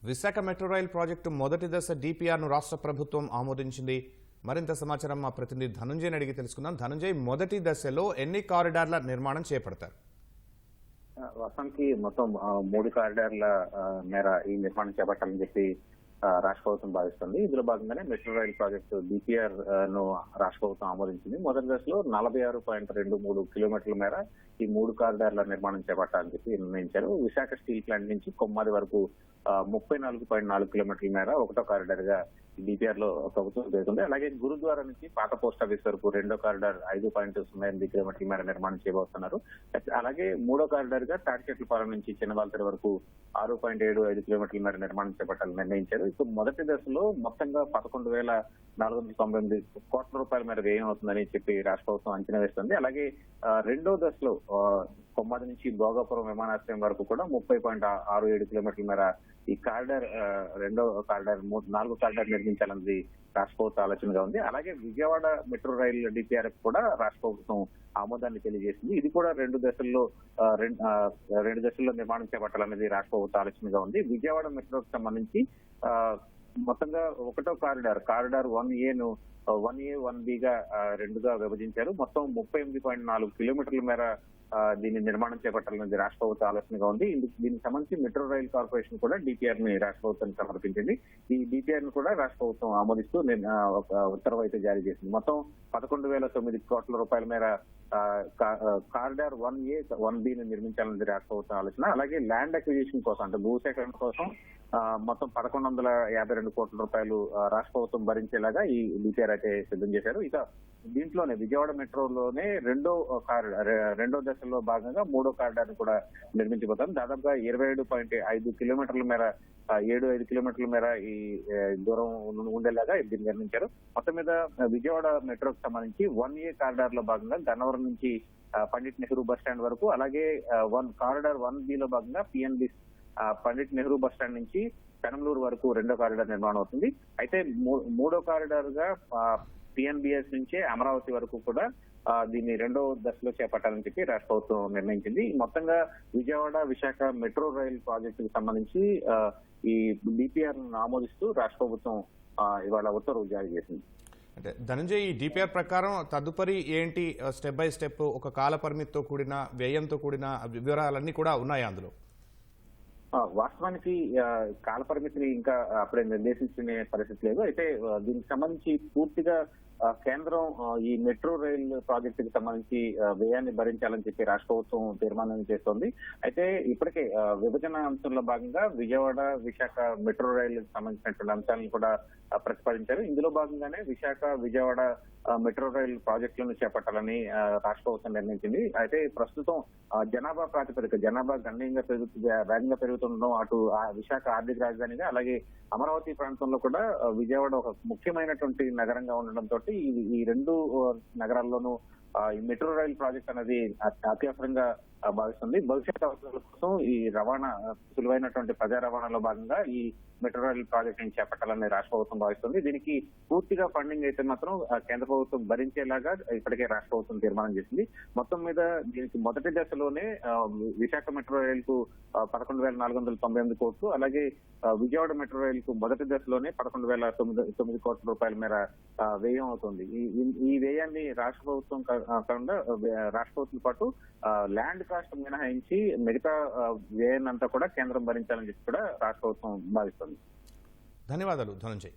Visakha metro rail project మొదటి దశ డిపిఆర్ను రాష్ట్ర ప్రభుత్వం ఆమోదించింది. మరింత సమాచారం మా ప్రతినిధి ధనంజయ్ అడిగి తెలుసుకుందాం. ధనంజయ్, మొదటి దశలో ఎన్ని కారిడార్ల నిర్మాణం చేపడతారు? వాస్తవానికి మొత్తం 3 కారిడార్ల మేర ఈ నిర్మాణం చేపట్టాలని చెప్పి రాష్ట్ర ప్రభుత్వం భావిస్తుంది. ఇందులో భాగంగానే మెట్రో రైల్ ప్రాజెక్టు డిపిఆర్ ను రాష్ట్ర ప్రభుత్వం ఆమోదించింది. మొదటి దశలో 46.23 కిలోమీటర్ల మేర ఈ 3 కారిడార్ల నిర్మాణం చేపట్టాలని చెప్పి నిర్ణయించారు. విశాఖ స్టీల్ ప్లాంట్ నుంచి కొమ్మాది వరకు 34.4 కిలోమీటర్ల మేర ఒకటో కారిడార్ గా డిపిఆర్ లో ప్రభుత్వం జరుగుతుంది. అలాగే గురుద్వారా నుంచి పాత పోస్ట్ ఆఫీస్ వరకు రెండో కారిడార్ 5.08 కిలోమీటర్ల మేర నిర్మాణం చేయబోతున్నారు. అలాగే మూడో కారిడార్ గా తాటిచెట్లపాలెం నుంచి చిన్నవాల్తెర వరకు 6.75 కిలోమీటర్ల మేర నిర్మాణం చేపట్టాలని నిర్ణయించారు. ఇప్పుడు మొదటి దశలో మొత్తంగా 11,499 కోట్ల రూపాయల మేర వ్యయం అవుతుందని చెప్పి రాష్ట్ర ప్రభుత్వం అంచనా వేస్తుంది. అలాగే రెండో దశలో కొమ్మాది నుంచి భోగాపురం విమానాశ్రయం వరకు కూడా 30.67 కిలోమీటర్ల మేర ఈ కారిడార్ రెండో కారిడార్ 4 కారిడార్ నిర్మించాలన్నది రాష్ట్ర ప్రభుత్వ ఆలోచనగా ఉంది. అలాగే విజయవాడ మెట్రో రైల్ డిపిఆర్ కూడా రాష్ట్ర ప్రభుత్వం ఆమోదాన్ని తెలియజేసింది. ఇది కూడా రెండు దశల్లో నిర్మాణం చేపట్టాలన్నది రాష్ట్ర ప్రభుత్వ ఆలోచనగా ఉంది. విజయవాడ మెట్రోకి సంబంధించి మొత్తంగా ఒకటో కారిడార్ 1A ను 1A 1B గా రెండుగా విభజించారు. మొత్తం 38.4 కిలోమీటర్ల మేర దీన్ని నిర్మాణం చేపట్టాలన్నది రాష్ట్ర ప్రభుత్వ ఆలోచనగా ఉంది. దీనికి సంబంధించి మెట్రో రైల్ కార్పొరేషన్ కూడా డిపిఆర్ ని రాష్ట్ర ప్రభుత్వానికి సమర్పించింది. ఈ డిపిఆర్ ను కూడా రాష్ట్ర ప్రభుత్వం ఆమోదిస్తూ ఒక ఉత్తర్వు అయితే జారీ చేసింది. మొత్తం 11,009 కోట్ల రూపాయల మేర కారిడార్ 1A 1B ని నిర్మించాలన్నది రాష్ట్ర ప్రభుత్వం ఆలోచన. అలాగే ల్యాండ్ అక్విజిషన్ కోసం అంటే భూసేకరణ కోసం మొత్తం 1,152 కోట్ల రూపాయలు రాష్ట్ర ప్రభుత్వం భరించేలాగా ఈ డిపిఆర్ అయితే సిద్ధం చేశారు. ఇక దీంట్లోనే విజయవాడ మెట్రోలోనే రెండో దశలో భాగంగా మూడో కారిడార్ కూడా నిర్మించబోతారు. దాదాపుగా 27.5 కిలోమీటర్ల మేర 7-5 కిలోమీటర్ల మేర ఈ దూరం ఉండేలాగా దీన్ని నిర్మించారు. మొత్తం మీద విజయవాడ మెట్రోకి సంబంధించి 1A కారిడార్ లో భాగంగా గన్నవరం నుంచి పండిట్ నెహ్రూ బస్ స్టాండ్ వరకు, అలాగే కారిడార్ 1B లో భాగంగా PNB Pandit Nehru bus stand నుంచి పెనంలూరు వరకు రెండో కారిడార్ నిర్మాణం అవుతుంది. అయితే మూడో కారిడార్ గా పిఎన్బిఎస్ నుంచి అమరావతి వరకు కూడా దీన్ని రెండో దశలో చేపట్టాలని చెప్పి రాష్ట్ర ప్రభుత్వం నిర్ణయించింది. మొత్తంగా విజయవాడ విశాఖ మెట్రో రైల్ ప్రాజెక్టుకు సంబంధించి ఈ డిపిఆర్ ఆమోదిస్తూ రాష్ట్ర ప్రభుత్వం ఇవాళ ఉత్తర్వులు జారీ చేసింది. అంటే ధనంజయ్, ఈ డిపిఆర్ ప్రకారం తదుపరి ఏంటి స్టెప్ బై స్టెప్ ఒక కాల పరిమితితో కూడిన వ్యయంతో కూడిన వివరాలన్నీ కూడా ఉన్నాయి అందులో? వాస్తవానికి కాల పరిమితిని ఇంకా అప్పుడే నిర్దేశించుకునే పరిస్థితి లేదు. అయితే దీనికి సంబంధించి పూర్తిగా కేంద్రం ఈ మెట్రో రైల్ ప్రాజెక్టుకి సంబంధించి వ్యయాన్ని భరించాలని చెప్పి రాష్ట్ర ప్రభుత్వం తీర్మానం చేస్తోంది. అయితే ఇప్పటికే విభజన అంశంలో భాగంగా విజయవాడ విశాఖ మెట్రో రైలు సంబంధించినటువంటి అంశాలను కూడా ప్రతిపాదించారు. ఇందులో భాగంగానే విశాఖ విజయవాడ మెట్రో రైల్ ప్రాజెక్టులను చేపట్టాలని రాష్ట్ర ప్రభుత్వం నిర్ణయించింది. అయితే ప్రస్తుతం జనాభా ప్రాతిపదిక జనాభా గణనీయంగా వేగంగా పెరుగుతుండడం, అటు విశాఖ ఆర్థిక రాజధానిగా, అలాగే అమరావతి ప్రాంతంలో కూడా విజయవాడ ఒక ముఖ్యమైనటువంటి నగరంగా ఉండడంతో ఈ రెండు నగరాల్లోనూ ఈ మెట్రో రైల్ ప్రాజెక్ట్ అనేది అత్యవసరంగా భావిస్తుంది. భవిష్యత్ అవసరాల కోసం ఈ రవాణా సులువైనటువంటి ప్రజా రవాణాలో భాగంగా ఈ మెట్రో రైల్ ప్రాజెక్ట్ ని చేపట్టాలని రాష్ట్ర ప్రభుత్వం భావిస్తుంది. దీనికి పూర్తిగా ఫండింగ్ అయితే మాత్రం కేంద్ర ప్రభుత్వం భరించేలాగా ఇప్పటికే రాష్ట్ర ప్రభుత్వం తీర్మానం చేసింది. మొత్తం మీద దీనికి మొదటి దశలోనే విశాఖ మెట్రో రైల్ కు 11,498 కోట్లు, అలాగే విజయవాడ మెట్రో రైల్ కు మొదటి దశలోనే 11,009 కోట్ల రూపాయల మేర వ్యయం అవుతుంది. ఈ వ్యయాన్ని రాష్ట్ర ప్రభుత్వం కాకుండా రాష్ట్ర ప్రభుత్వం పాటు ల్యాండ్ కాస్ట్ మినహాయించి మిగతా వ్యయాన్ని అంతా కూడా కేంద్రం భరించాలని చెప్పి కూడా రాష్ట్ర ప్రభుత్వం భావిస్తుంది. ధన్యవాదాలు ధనంజయ్.